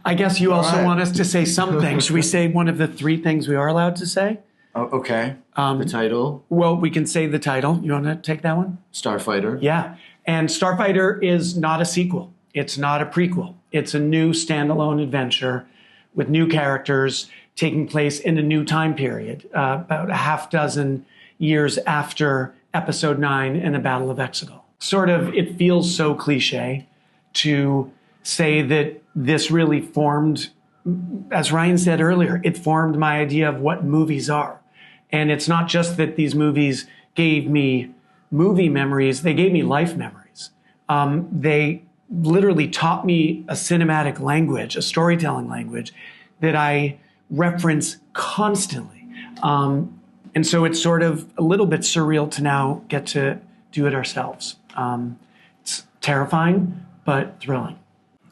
I guess you also right. want us to say something. Should we say one of the 3 things we are allowed to say? Oh, okay. The title? Well, we can say the title. You want to take that one? Starfighter. Yeah. And Starfighter is not a sequel. It's not a prequel. It's a new standalone adventure with new characters taking place in a new time period, about a half dozen years after Episode 9 and the Battle of Exegol. Sort of, it feels so cliche to say that this really formed, as Ryan said earlier, it formed my idea of what movies are. And it's not just that these movies gave me movie memories, they gave me life memories. They literally taught me a cinematic language, a storytelling language that I reference constantly. And so it's sort of a little bit surreal to now get to do it ourselves. It's terrifying, but thrilling.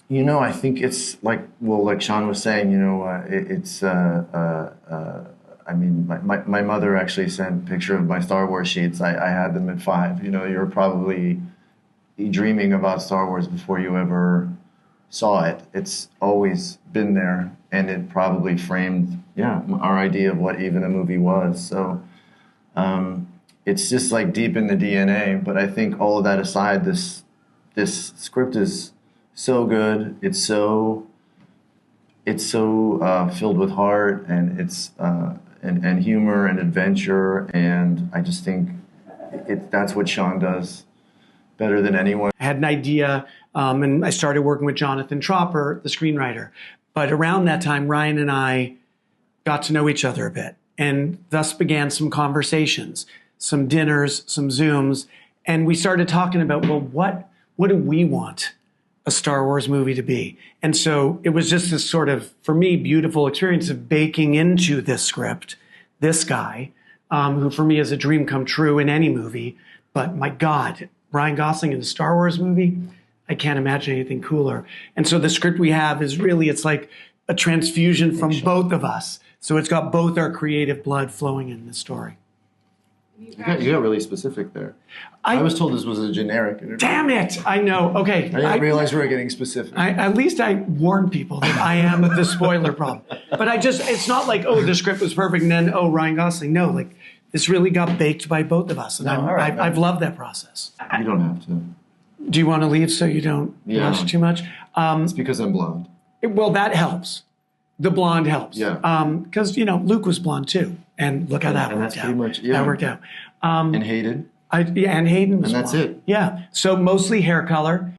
You know, I think it's like, well, like Shawn was saying, you know, I mean, my mother actually sent a picture of my Star Wars sheets. I had them at 5. You know, you're probably dreaming about Star Wars before you ever saw it. It's always been there, and it probably framed, our idea of what even a movie was. So it's just like deep in the DNA. But I think all of that aside, this script is so good. It's so filled with heart, and it's and humor and adventure, and I just think that's what Shawn does better than anyone. I had an idea, and I started working with Jonathan Tropper, the screenwriter. But around that time, Ryan and I got to know each other a bit, and thus began some conversations, some dinners, some Zooms, and we started talking about, well, what do we want a Star Wars movie to be? And so it was just this sort of, for me, beautiful experience of baking into this script, this guy, who for me is a dream come true in any movie. But my God, Ryan Gosling in a Star Wars movie, I can't imagine anything cooler. And so the script we have is really, it's like a transfusion from both of us. So it's got both our creative blood flowing in the story. You got really specific there. I was told this was a generic interview. Damn it! I know. Okay. I didn't realize we were getting specific. At least I warned people that I am the spoiler problem. But it's not like, oh, the script was perfect and then, oh, Ryan Gosling. No, like, this really got baked by both of us. And I've loved that process. You don't have to. Do you want to leave so you don't blush too much? It's because I'm blonde. Well, that helps. The blonde helps. Yeah. Because, Luke was blonde too. And look how that worked out. Pretty much, yeah. That worked out. And Hayden. And Hayden was And that's blonde. it. Yeah. So mostly hair color.